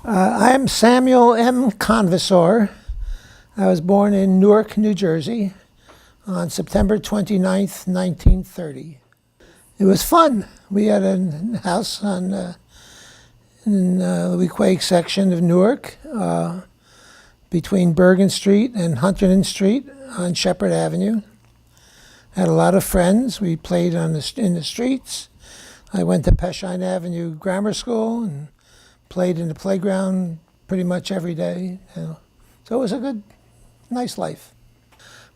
I'm Samuel M. Convisor. I was born in Newark, New Jersey on September 29th, 1930. It was fun. We had a house in the Weequahic section of Newark, between Bergen Street and Hunterdon Street on Shepherd Avenue. Had a lot of friends. We played in the streets. I went to Peshine Avenue Grammar School and played in the playground pretty much every day. So it was a good, nice life.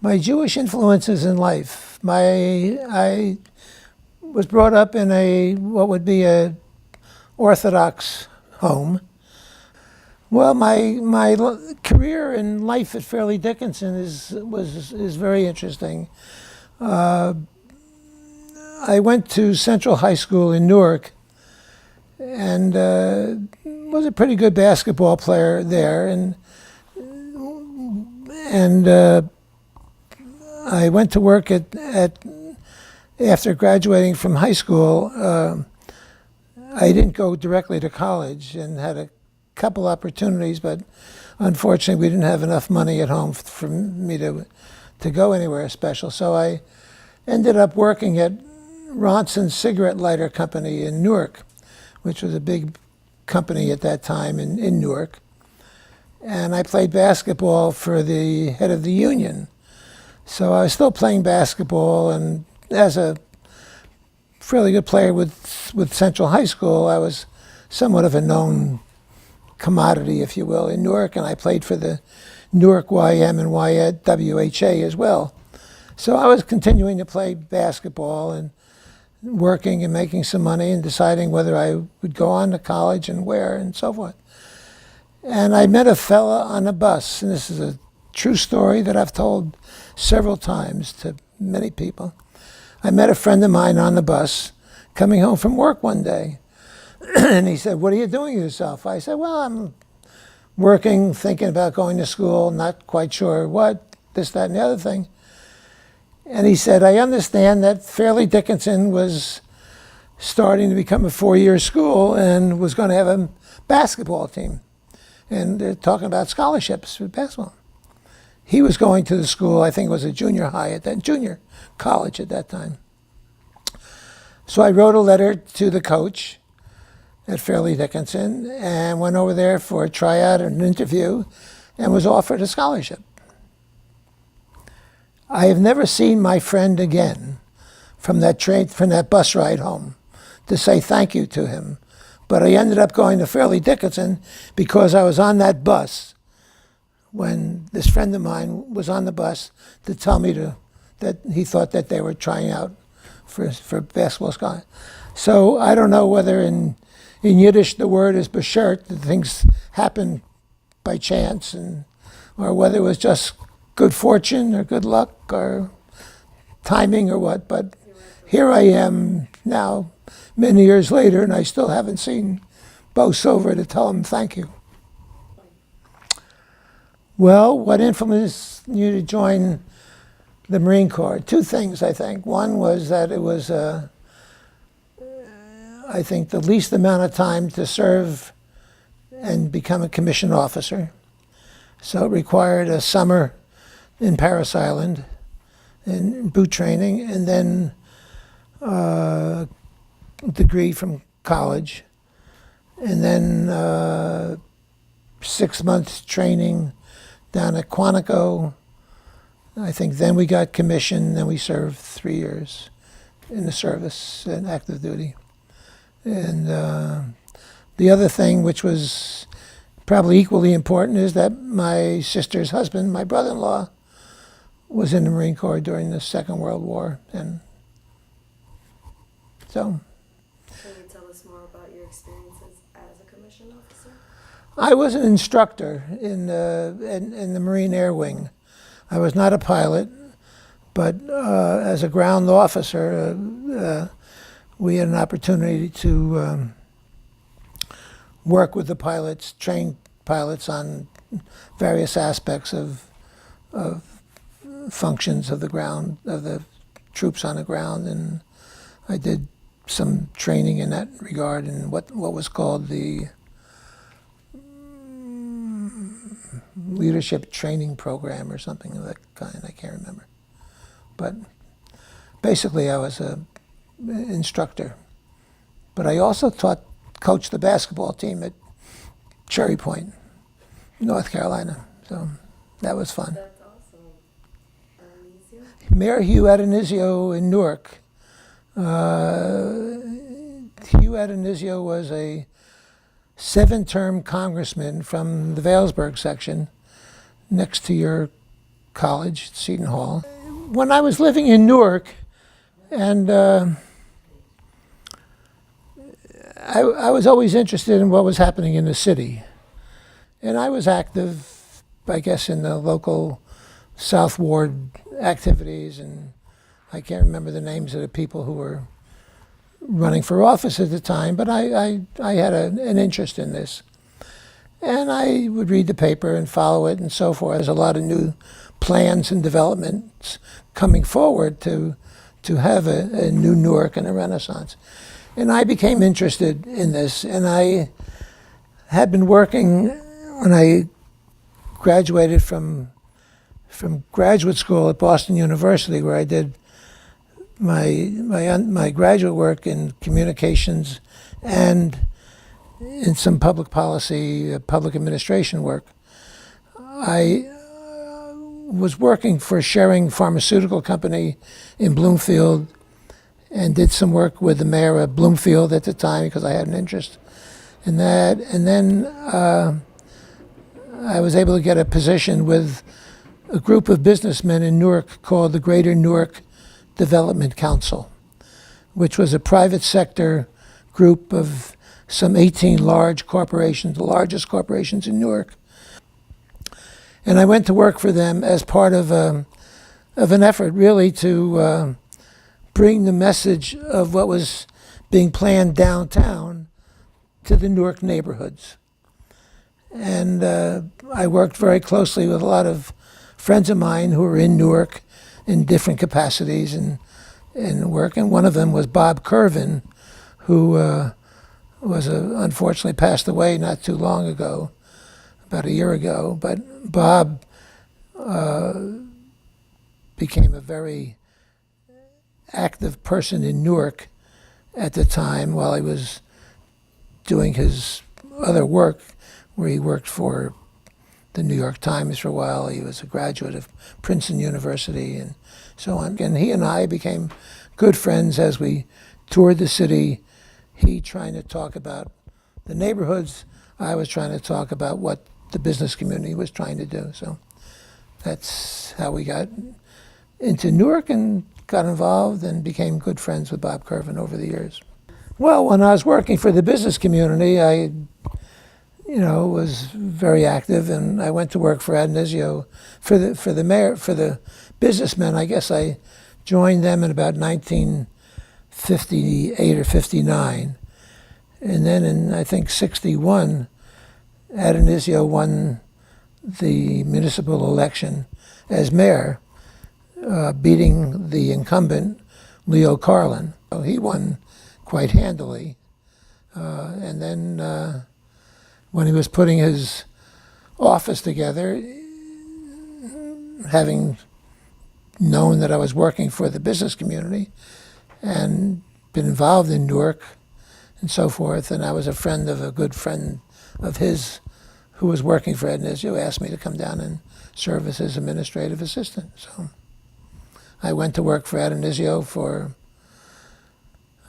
My Jewish influences in life. I was brought up in what would be a Orthodox home. Well, my career in life at Fairleigh Dickinson is very interesting. I went to Central High School in Newark, and was a pretty good basketball player there. And I went to work after graduating from high school. I didn't go directly to college and had a couple opportunities, but unfortunately we didn't have enough money at home for me to go anywhere special. So I ended up working at Ronson Cigarette Lighter Company in Newark, which was a big company at that time in Newark. And I played basketball for the head of the union. So I was still playing basketball, and as a fairly good player with Central High School, I was somewhat of a known commodity, if you will, in Newark, and I played for the Newark YM and YWHA as well. So I was continuing to play basketball and working and making some money and deciding whether I would go on to college and where and so forth. And I met a fella on a bus, and this is a true story that I've told several times to many people. I met a friend of mine on the bus coming home from work one day, and he said, "What are you doing with yourself?" I said, "Well, I'm working, thinking about going to school, not quite sure what, this, that, and the other thing." And he said, "I understand that Fairleigh Dickinson was starting to become a four-year school and was going to have a basketball team. And they're talking about scholarships for basketball." He was going to the school, I think it was a junior college at that time. So I wrote a letter to the coach at Fairleigh Dickinson and went over there for a tryout and an interview and was offered a scholarship. I have never seen my friend again from that bus ride home to say thank you to him. But I ended up going to Fairleigh Dickinson because I was on that bus when this friend of mine was on the bus to tell me that he thought that they were trying out for basketball scholarship. So I don't know whether in Yiddish the word is beshert, that things happen by chance, or whether it was just good fortune or good luck or timing or what, but here I am now, many years later, and I still haven't seen Bo Silver to tell him thank you. Well, what influenced you to join the Marine Corps? Two things, I think. One was that it was, I think, the least amount of time to serve and become a commissioned officer. So it required a summer in Paris Island in boot training, and then a degree from college, and then 6 months training down at Quantico. I think then we got commissioned, then we served 3 years in the service in active duty. And the other thing, which was probably equally important, is that my sister's husband, my brother-in-law, was in the Marine Corps during the Second World War. And so. Can you tell us more about your experiences as a commissioned officer? I was an instructor in the Marine Air Wing. I was not a pilot, but as a ground officer, we had an opportunity to work with the pilots, train pilots on various aspects of functions of the ground, of the troops on the ground, and I did some training in that regard in what was called the leadership training program or something of that kind. I can't remember. But basically, I was a instructor. But I also coached the basketball team at Cherry Point, North Carolina. So that was fun. That's awesome. Adenizio? Mayor Hugh Adenizio in Newark. Hugh Adenizio was a 7-term congressman from the Vailsburg section next to your college, Seton Hall. When I was living in Newark, and I was always interested in what was happening in the city. And I was active, I guess, in the local South Ward activities, and I can't remember the names of the people who were running for office at the time, but I had an interest in this. And I would read the paper and follow it and so forth. There's a lot of new plans and developments coming forward to have a new Newark and a Renaissance. And I became interested in this, and I had been working when I graduated from graduate school at Boston University, where I did my graduate work in communications and in some public policy, public administration work. I was working for a sharing pharmaceutical company in Bloomfield and did some work with the mayor of Bloomfield at the time because I had an interest in that. And then I was able to get a position with a group of businessmen in Newark called the Greater Newark Development Council, which was a private sector group of some 18 large corporations, the largest corporations in Newark. And I went to work for them as part of an effort really to bring the message of what was being planned downtown to the Newark neighborhoods. And I worked very closely with a lot of friends of mine who were in Newark in different capacities and work. And one of them was Bob Curvin, who unfortunately passed away not too long ago, about a year ago. But Bob became a very active person in Newark at the time while he was doing his other work, where he worked for the New York Times for a while. He was a graduate of Princeton University and so on. And he and I became good friends as we toured the city, he trying to talk about the neighborhoods, I was trying to talk about what the business community was trying to do. So that's how we got into Newark and got involved and became good friends with Bob Curvin over the years. Well, when I was working for the business community, I was very active, and I went to work for Adenizio for the mayor, for the businessmen. I guess I joined them in about 1958 or 59, and then in I think 61, Adenizio won the municipal election as mayor, beating the incumbent Leo Carlin. So he won quite handily, and then. When he was putting his office together, having known that I was working for the business community and been involved in Newark and so forth, and I was a good friend of his who was working for Adenizio, asked me to come down and serve as his administrative assistant. So I went to work for Adenizio for,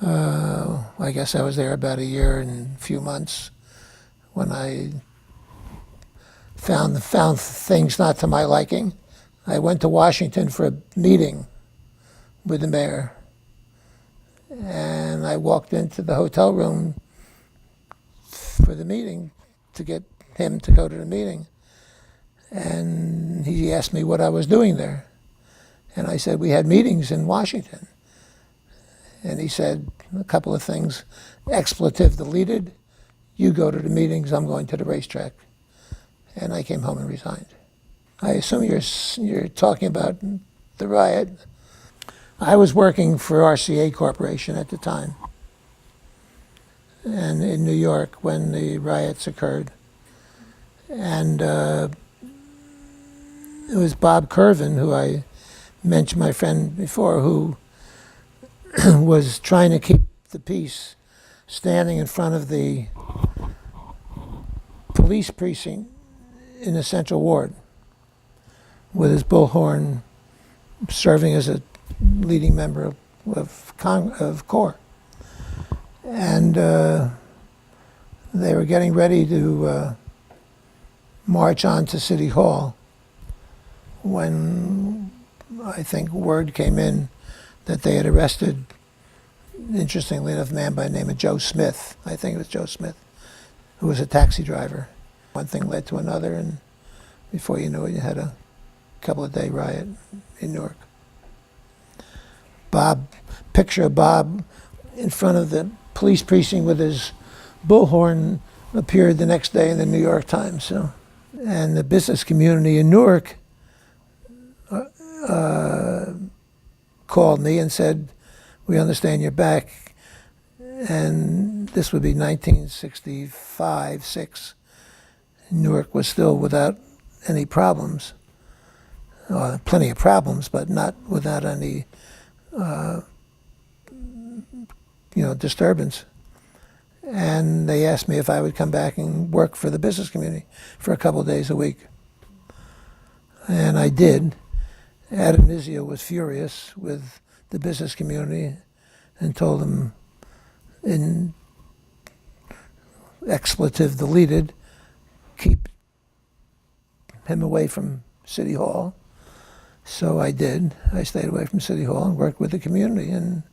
I guess I was there about a year and a few months, when I found things not to my liking. I went to Washington for a meeting with the mayor, and I walked into the hotel room for the meeting to get him to go to the meeting, and he asked me what I was doing there, and I said we had meetings in Washington, and he said a couple of things, expletive deleted, you go to the meetings, I'm going to the racetrack. And I came home and resigned. I assume you're talking about the riot. I was working for RCA Corporation at the time, and in New York when the riots occurred. And it was Bob Curvin, who I mentioned, my friend before, who was trying to keep the peace, standing in front of the police precinct in the Central Ward with his bullhorn, serving as a leading member of CORE. And they were getting ready to march on to City Hall when I think word came in that they had arrested, interestingly enough, a man by the name of Joe Smith. I think it was Joe Smith, who was a taxi driver. One thing led to another, and before you knew it, you had a couple of day riot in Newark. Picture of Bob in front of the police precinct with his bullhorn appeared the next day in the New York Times. So, and the business community in Newark called me and said, "We understand you're back." And this would be 1965, 6. Newark was still without any problems. Plenty of problems, but not without any disturbance. And they asked me if I would come back and work for the business community for a couple of days a week. And I did. Adam Nizio was furious with the business community and told them, in expletive deleted, keep him away from City Hall. So I did. I stayed away from City Hall and worked with the community and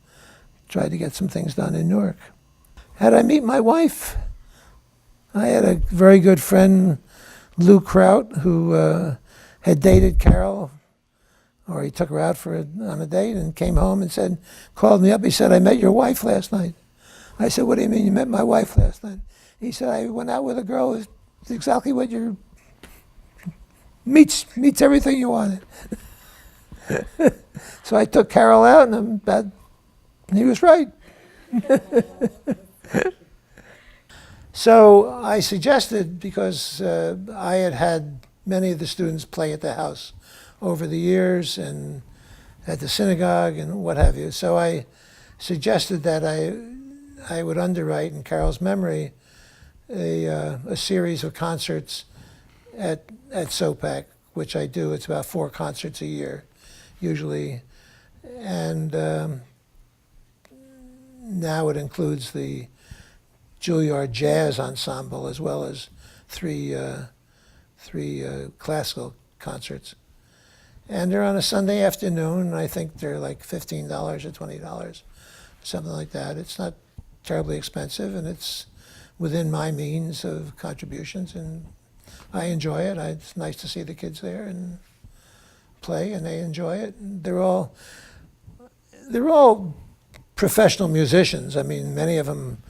tried to get some things done in Newark. How'd I meet my wife? I had a very good friend, Lou Kraut, who had dated Carol, or he took her out on a date and came home and called me up. He said, "I met your wife last night." I said, "What do you mean you met my wife last night?" He said, "I went out with a girl who's exactly what meets everything you wanted." So I took Carol out, and he was right. So I suggested, because I had many of the students play at the house over the years and at the synagogue and what have you. So I suggested that I would underwrite, in Carol's memory, a series of concerts at SOPAC, which I do. It's about 4 concerts a year, usually. And now it includes the Juilliard Jazz Ensemble, as well as three classical concerts. And they're on a Sunday afternoon, and I think they're like $15 or $20, something like that. It's not terribly expensive, and it's within my means of contributions, and I enjoy it. It's nice to see the kids there and play, and they enjoy it. And they're all professional musicians. I mean, many of them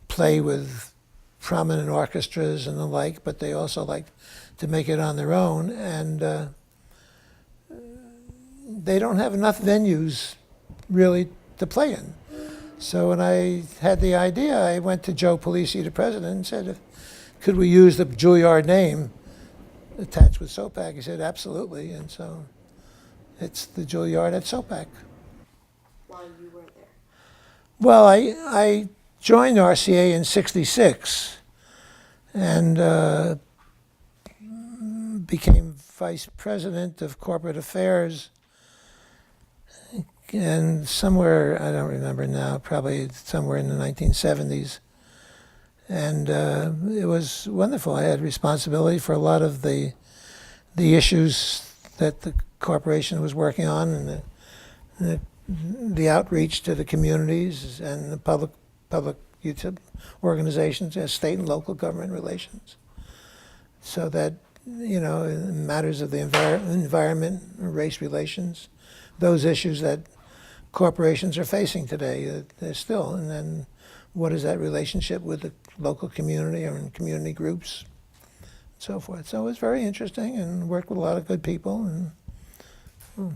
play with prominent orchestras and the like, but they also like to make it on their own, and they don't have enough venues really to play in. So when I had the idea, I went to Joe Polisi, the president, and said, could we use the Juilliard name attached with SOPAC? He said, absolutely. And so it's the Juilliard at SOPAC. While you were there? Well, I joined RCA in '66 and became vice president of corporate affairs. And somewhere, I don't remember now, probably somewhere in the 1970s. And it was wonderful. I had responsibility for a lot of the issues that the corporation was working on, and the outreach to the communities and the public organizations, state and local government relations. So that, in matters of the environment, race relations, those issues that corporations are facing today, they're still. And then what is that relationship with the local community or in community groups, and so forth. So it was very interesting, and worked with a lot of good people, and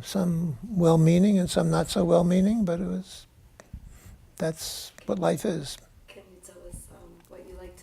some well-meaning and some not so well-meaning, but that's what life is.